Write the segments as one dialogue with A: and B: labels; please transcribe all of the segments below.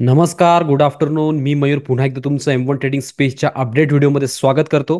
A: नमस्कार, good afternoon. मी मयूर पुन्हा एकदा तुमचं M1 ट्रेडिंग स्पेसच्या अपडेट व्हिडिओमध्ये स्वागत करतो.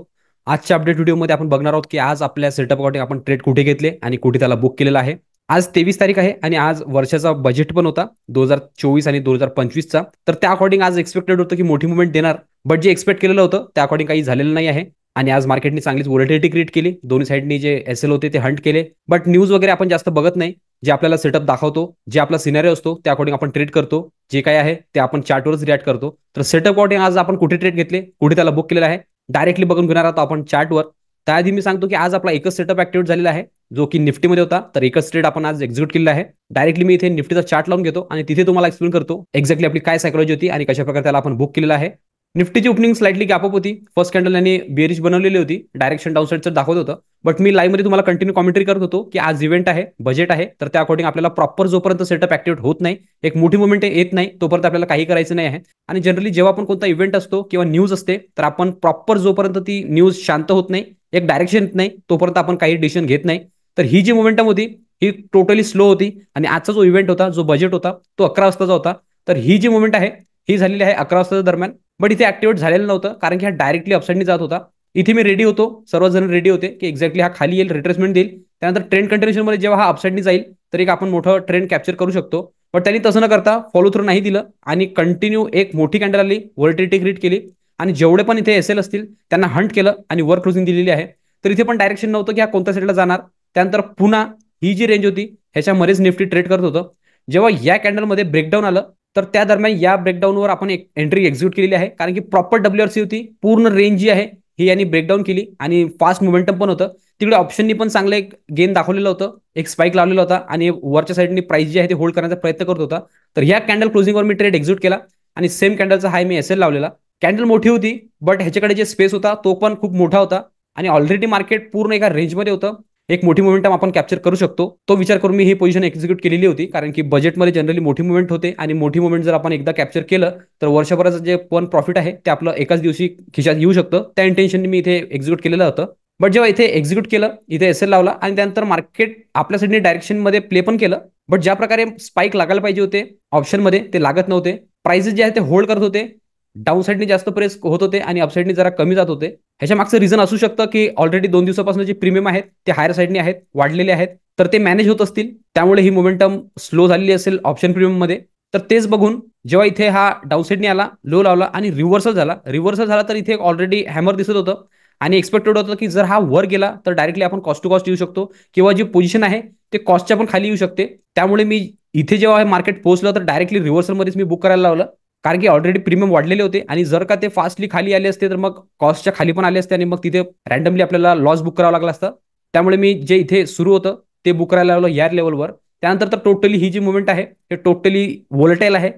A: आजच्या अपडेट व्हिडिओमध्ये आपण बघणार आहोत की आज आपल्या सेटअप अकॉर्डिंग आपण ट्रेड कुठे घेतले आणि कुठे त्याला बुक केलेला आहे. आज 23 तारीख आहे आणि आज वर्षाचा बजेट पण होता 2024 आणि 2025चा. तर त्या अकॉर्डिंग आज एक्सपेक्टेड होतं की मोठी मुवमेंट देणार, बट जे एक्सपेक्ट केलेलं होतं त्या अकॉर्डिंग काही झालेलं नाही आहे. आणि आज मार्केटने चांगलीच व्होलॅटिलिटी क्रिएट केली. दोन्ही साईडनी जे एसएल होते ते हंट केले, बट न्यूज वगैरे आपण जास्त बघत नाही. जे आपल्याला सेटअप दाखवतो, जे आपला सिनारिओ असतो त्या अकॉर्डिंग आपण ट्रेड करतो. जे काय आहे ते आपण चार्टवरच रिॲक्ट करतो. तर सेटअप अकॉर्डिंग आज आपण कुठे ट्रेड घेतले, कुठे त्याला बुक केलेला आहे, डायरेक्टली बघून घेणार आहोत आपण चार्टवर. त्याआधी मी सांगतो की आज आपला एकच सेटअप ऍक्टिव्हेट झालेला आहे, जो की निफ्टीमध्ये होता. तर एकच ट्रेड आपण आज एक्झिक्यूट केलेला आहे. डायरेक्टली मी इथे निफ्टीचा चार्ट लावून घेतो आणि तिथे तुम्हाला एक्सप्लेन करतो एक्झॅक्टली आपली काय सायकोलॉजी होती आणि कशा प्रकारे त्याला आपण बुक केलेला आहे. निफ्टीची ओपनिंग स्लाइटली गॅप अप होती. फर्स्ट कॅन्डल यांनी बेरिश बनवलेली होती, डायरेक्शन डाऊन साईडचं दाखवत होतं. बट मी लाईव्ह मध्ये तुम्हाला कंटिन्यू कॉमेंट्री करत होतो की आज इव्हेंट आहे, बजेट आहे, तर त्या अकॉर्डिंग आपल्याला प्रॉपर जोपर्यंत सेटअप ऍक्टिव्हेट होत नाही, एक मोठी मुवमेंट येत नाही, तोपर्यंत आपल्याला काही करायचं नाही आहे. आणि जनरली जेव्हा पण कोणता इव्हेंट असतो किंवा न्यूज असते, तर आपण प्रॉपर जोपर्यंत ती न्यूज शांत होत नाही, एक डायरेक्शन येत नाही, तोपर्यंत आपण काही डिसिजन घेत नाही. तर ही जी मोमेंटम होती ही टोटली स्लो होती. आणि आजचा जो इव्हेंट होता, जो बजेट होता, तो 11 वाजताचा होता. तर ही जी मुवमेंट आहे ही झालेली आहे 11 वाजताच्या दरम्यान. बट इथे ऍक्टिव्हेट झालेलं नव्हतं, कारण की हा डायरेक्टली अपसाईडनी जात होता. इथे मी रेडी होतो, सर्वजण रेडी होते की एक्झॅक्टली हा खाली येईल, रिट्रेसमेंट देईल, त्यानंतर ट्रेंड कंटिन्युएशन मध्ये जेव्हा हा अपसाईडनी जाईल तर एक आपण मोठं ट्रेंड कॅप्चर करू शकतो. पण त्यांनी तसं न करता फॉलो थ्रू नाही दिलं आणि कंटिन्यू एक मोठी कॅन्डल आली, व्होलॅटिलिटी क्रिएट केली आणि जेवढे पण इथे एसएल असतील त्यांना हंट केलं आणि वर क्लोजिंग दिलेली आहे. तर इथे पण डायरेक्शन नव्हतं की हा कोणत्या साईडला जाणार. त्यानंतर पुन्हा ही जी रेंज होती ह्याच्यामध्येच निफ्टी ट्रेड करत होतं. जेव्हा या कॅन्डलमध्ये ब्रेकडाऊन आलं, तर त्या दरम्यान या ब्रेकडाऊनवर आपण एक एंट्री एक्झिक्यूट केलेली आहे, कारण की प्रॉपर डब्ल्यूआरसी होती. पूर्ण रेंज जी आहे ही यांनी ब्रेकडाऊन केली आणि फास्ट मोमेंटम पण होतं. तिकडे ऑप्शननी पण चांगलं एक गेन दाखवलेलं होतं, एक स्पाइक लावलेला होता आणि वरच्या साईडनी प्राइस जी आहे ते होल्ड करण्याचा प्रयत्न करत होता. तर ह्या कॅन्डल क्लोजिंगवर मी ट्रेड एक्झिक्यूट केला आणि सेम कॅन्डलचा हाय मी एसएल लावलेला. कॅन्डल मोठी होती, बट ह्याच्याकडे जे स्पेस होता तो पण खूप मोठा होता आणि ऑलरेडी मार्केट पूर्ण एका रेंजमध्ये होतं. एक मोठी मोमेंटम आपण कॅप्चर करू शकतो, तो विचार करून मी ही पोझिशन एक्झिक्यूट केलेली होती. कारण की बजेटमध्ये जनरली मोठी मुवमेंट होते आणि मोठी मुवमेंट जर आपण एकदा कॅप्चर केलं तर वर्षभराचं जे पण प्रॉफिट आहे ते आपलं एकाच दिवशी खिशात येऊ शकतं. त्या इंटेन्शनने मी इथे एक्झिक्यूट केलेलं होतं. बट जेव्हा इथे एक्झिक्यूट केलं, इथे एसएल लावला आणि त्यानंतर मार्केट आपल्या साईडने डायरेक्शनमध्ये प्ले पण केलं. बट ज्या प्रकारे स्पाइक लागायला पाहिजे होते ऑप्शनमध्ये ते लागत नव्हते. प्राइसेस जे आहे ते होल्ड करत होते, डाऊन साईडने जास्त प्रेस होत होते आणि अपसाईडने जरा कमी जात होते. ह्याच्या मागचं रिझन असू शकतं की ऑलरेडी 2 दिवसापासून जे प्रीमियम आहेत ते हायर साईडने आहेत, वाढलेले आहेत, तर ते मॅनेज होत असतील, त्यामुळे ही मोमेंटम स्लो झालेली असेल ऑप्शन प्रीमियम मध्ये. तर तेच बघून जेव्हा इथे हा डाऊन साईडने आला, लो लावला आणि रिव्हर्सल झाला तर इथे ऑलरेडी हॅमर दिसत होतं आणि एक्सपेक्टेड होतं की जर हा वर गेला तर डायरेक्टली आपण कॉस्ट टू कॉस्ट येऊ शकतो किंवा जी पोझिशन आहे ते कॉस्टच्या पण खाली येऊ शकते. त्यामुळे मी इथे जेव्हा मार्केट पोहोचलं तर डायरेक्टली रिव्हर्सलमध्येच मी बुक करायला लावलं, कारण की ऑलरेडी प्रीमियम वाढलेले होते आणि जर का ते फास्टली खाली आले असते तर मग कॉस्टच्या खाली पण आले असते आणि मग तिथे रॅन्डमली आपल्याला लॉस बुक करावं लागलं असतं. त्यामुळे मी जे इथे सुरू होतं ते बुक करायला लावलं या लेवलवर. त्यानंतर तर टोटली ही जी मुवमेंट आहे हे टोटली व्होलेटाईल आहे.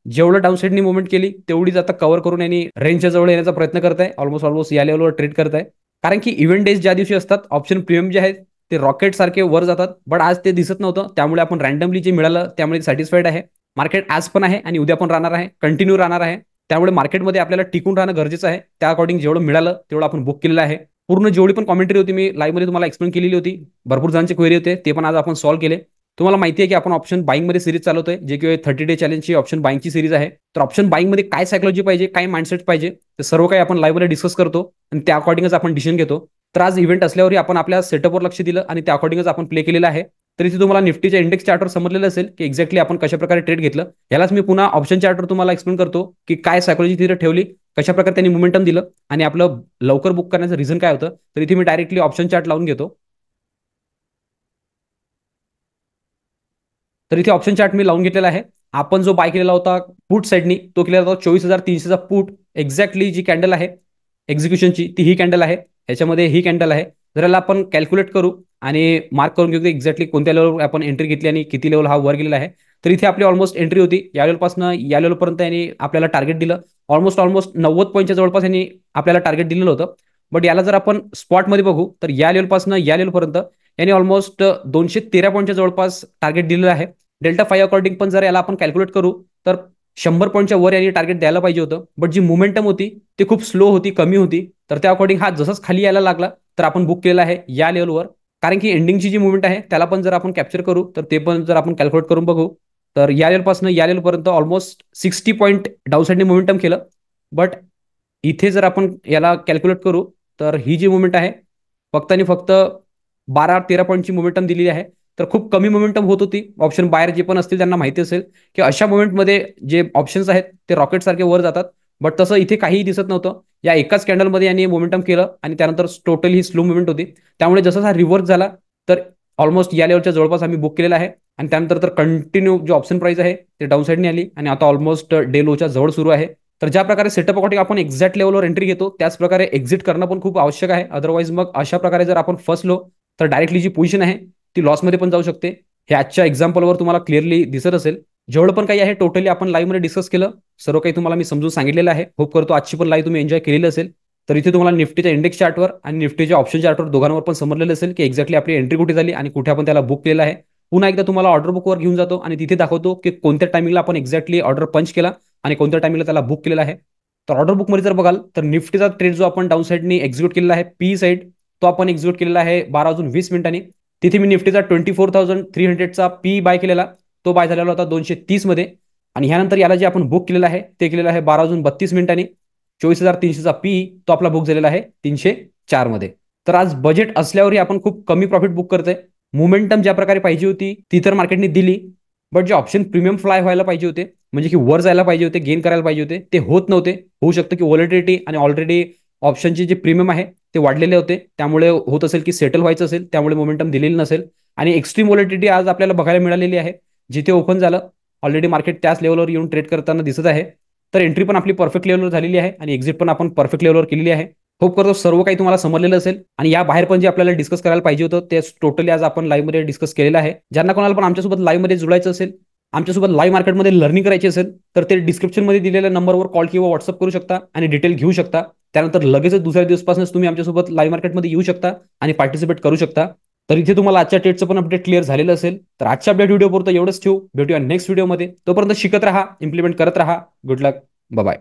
A: जेवढं डाऊन साईडनी मुवमेंट केली तेवढीच आता कव्हर करून यांनी रेंजच्या जवळ येण्याचा प्रयत्न करत आहे. ऑलमोस्ट या लेवलवर ट्रेड करत आहे, कारण की इव्हेंट डेज ज्या दिवशी असतात ऑप्शन प्रीमियम जे आहेत ते रॉकेट सारखे वर जातात. बट आज ते दिसत नव्हतं, त्यामुळे आपण रॅन्डमली जे मिळालं त्यामुळे सॅटिस्फाईड आहे. मार्केट आज पण आहे आणि उद्या पण राहणार आहे, कंटिन्यू राहणार आहे. त्यामुळे मार्केटमध्ये आपल्याला टिकून राहणं गरजेचं आहे. त्या अकॉर्डिंग जेवढं मिळालं तेवढं आपण बुक केलेलं आहे. पूर्ण जेवढी पण कॉमेंट्री होती मी लाईव्हमध्ये तुम्हाला एक्सप्लेन केलेली होती. भरपूर जणांचे क्वेरी होते, ते पण आज आपण सॉल्व्ह केले. तुम्हाला माहिती आहे की आपण ऑप्शन बाईंगमध्ये सिरीज चालवतोय, जे की 30 डे चॅलेंजची ऑप्शन बाईंगची सिरीज आहे. तर ऑप्शन बाईंगमध्ये काय सायकोलॉजी पाहिजे, काय माइंडसेट पाहिजे, ते सर्व काही आपण लाईव्हमध्ये डिस्कस करतो आणि त्या अकॉर्डिंगच आपण डिसिजन घेतो. तर आज इव्हेंट असल्यावरही आपण आपल्या सेटअपवर लक्ष दिलं आणि त्या अकॉर्डिंगच आपण प्ले केलेलं आहे. तर इथे तुम्हाला निफ्टीच्या इंडेक्स चार्टवर समजलेलं असेल की एक्झॅक्टली आपण कशा प्रकारे ट्रेड घेतलं. यालाच मी पुन्हा ऑप्शन चार्टवर तुम्हाला एक्सप्लेन करतो की काय सायकोलॉजी तिथे ठेवली, कशा प्रकारे त्यांनी मोमेंटम दिलं आणि आपलं लवकर बुक करण्याचं रिझन काय होतं. तर इथे मी डायरेक्टली ऑप्शन चार्ट लावून घेतो. तर इथे ऑप्शन चार्ट मी लावून घेतलेला आहे. आपण जो बाय केलेला होता पुट साईडनी तो केलेला होता 24,300चा पुट. एक्झॅक्टली जी कॅन्डल आहे एक्झिक्युशनची ती ही कॅन्डल आहे, ह्याच्यामध्ये ही कॅन्डल आहे. जर याला आपण कॅल्क्युलेट करू आणि मार्क करून घेऊ एक्झॅक्टली कोणत्या लेवलवर आपण एंट्री घेतली आणि किती लेवल हा वर गेलेला आहे. तर इथे आपली ऑलमोस्ट एंट्री होती या लेवलपासून या लेवलपर्यंत यांनी आपल्याला टार्गेट दिलं. ऑलमोस्ट 90 पॉईंटच्या जवळपास यांनी आपल्याला टार्गेट दिलेलं होतं. बट याला जर आपण स्पॉटमध्ये बघू तर या लेवलपासून या लेवलपर्यंत यांनी ऑलमोस्ट 213 पॉईंटच्या जवळपास टार्गेट दिलेलं आहे. डेल्टा 5 अकॉर्डिंग पण जर याला आपण कॅल्क्युलेट करू तर 100 पॉईंटच्या वर यांनी टार्गेट द्यायला पाहिजे होतं. बट जी मुवमेंटम होती ती खूप स्लो होती, कमी होती. तर त्या अकॉर्डिंग हा जसंच खाली यायला लागला तर आपण बुक केलेला आहे या लेवलवर. कारण की एंडिंगची जी मुवमेंट आहे त्याला पण जर आपण कॅप्चर करू तर ते पण जर आपण कॅल्क्युलेट करून बघू तर या लेवलपासून या लेवलपर्यंत ऑलमोस्ट 60 पॉईंट डाऊन साईडने मोमेंटम केलं. बट इथे जर आपण याला कॅल्क्युलेट करू, तर ही जी मुवमेंट आहे फक्त आणि फक्त 12-13 पॉईंटची मोमेंटम दिलेली आहे. तर खूप कमी मोमेंटम होत होती. ऑप्शन बायर जे पण असतील त्यांना माहिती असेल की अशा मोमेंटमध्ये जे ऑप्शन्स आहेत ते रॉकेट सारखे वर जातात. बट तसं इथे काहीही दिसत नव्हतं. या एकाच कॅन्डलमध्ये यांनी मोमेंटम केलं आणि त्यानंतर टोटल ही स्लो मुवमेंट होती. त्यामुळे जसं हा रिव्हर्स झाला, तर ऑलमोस्ट या लेवलच्या जवळपास आम्ही बुक केलेला आहे. आणि त्यानंतर तर कंटिन्यू जो ऑप्शन प्राइस आहे ते डाऊन साईडने आली आणि आता ऑलमोस्ट डे लोच्या जवळ सुरू आहे. तर ज्या प्रकारे सेटअप अकॉर्डिंग आपण एक्झॅक्ट लेवलवर एंट्री घेतो, त्याच प्रकारे एक्झिट करणं पण खूप आवश्यक आहे. अदरवाईज मग अशा प्रकारे जर आपण फसलो, तर डायरेक्टली जी पोझिशन आहे ती लॉसमध्ये पण जाऊ शकते. हे आजच्या एक्झाम्पलवर तुम्हाला क्लिअरली दिसत असेल. जेवढं पण काही आहे टोटली आपण लाईव्हमध्ये डिस्कस केलं. सर्व काही तुम्हाला मी समजून सांगितलेलं आहे. होप करतो आजची पण लाईव्ह तुम्ही एन्जॉय केलेली असेल. तर इथे तुम्हाला निफ्टीच्या इंडेक्स चार्टवर आणि निफ्टीच्या ऑप्शन चार्टवर दोघांवर पण समजलेलं असेल की एक्झॅक्टली आपली एंट्री कुठे झाली आणि कुठे आपण त्याला बुक केलेलं आहे. पुन्हा एकदा तुम्हाला ऑर्डर बुकवर घेऊन जातो आणि तिथे दाखवतो की कोणत्या टायमिंगला आपण एक्झॅक्टली ऑर्डर पंच केला आणि कोणत्या टायमिंगला त्याला बुक केलेला आहे. तर ऑर्डर बुकमध्ये जर बघाल तर निफ्टीचा ट्रेड जो आपण डाऊन साईडनी एक्झिक्यूट केलेला आहे पी साईड, तो आपण एक्झिक्यूट केलेला आहे 12:20 तिथे मी निफ्टीचा 24,300चा पी बाय केलेला, तो बाय झालेला होता 230 मध्ये. आणि ह्यानंतर याला जे आपण बुक केलेलं आहे ते केलेलं आहे 12:32 24,300चा पी, तो आपला बुक झालेला आहे 304 मध्ये. तर आज बजेट असल्यावरही आपण खूप कमी प्रॉफिट बुक करतोय. मोमेंटम ज्या प्रकारे पाहिजे होती ती तर मार्केटने दिली. बट जे ऑप्शन प्रीमियम फ्लाय व्हायला पाहिजे होते, म्हणजे की वर जायला पाहिजे होते, गेन करायला पाहिजे होते, ते होत नव्हते. होऊ शकतं की व्हॉलेटिलिटी आणि ऑलरेडी ऑप्शनचे जे प्रीमियम आहे ते वाढलेले होते, त्यामुळे होत असेल की सेटल व्हायचं असेल, त्यामुळे मोमेंटम दिलेली नसेल. आणि एक्स्ट्रीम व्हॉलेटिलिटी आज आपल्याला बघायला मिळालेली आहे. जिथे ओपन झालं ऑलरेडी मार्केट त्याच लेवलवर येऊन ट्रेड करताना दिसत आहे. तर एंट्री पण आपली परफेक्ट लेवलवर झालेली आहे आणि एक्झिट पण आपण परफेक्ट लेवलवर केलेली आहे. होप करतो सर्व काही तुम्हाला समजलेलं असेल. आणि या बाहेर पण जे आपल्याला डिस्कस करायला पाहिजे होतं ते टोटली आज आपण लाईव्हमध्ये डिस्कस केलेलं आहे. ज्यांना कोणाला पण आमच्यासोबत लाईव्हमध्ये जुळायचं असेल, आमच्यासोबत लाईव्ह मार्केटमध्ये लर्निंग करायची असेल, तर ते डिस्क्रिप्शनमध्ये दिलेल्या नंबरवर कॉल किंवा व्हॉट्सअप करू शकता आणि डिटेल घेऊ शकता. त्यानंतर लगेचच दुसऱ्या दिवसपासूनच तुम्ही आमच्यासोबत लाईव्ह मार्केटमध्ये येऊ शकता आणि पार्टिसिपेट करू शकता. तर इथे तुम्हाला आजच्या ट्रेडचं पण अपडेट क्लिअर झालेलं असेल. तर आजच्या अपडेट व्हिडिओ पुरतं एवढंच ठेवू. भेटूया नेक्स्ट व्हिडिओमध्ये. तोपर्यंत शिकत राहा, इम्प्लिमेंट करत राहा. गुड लक, बाय.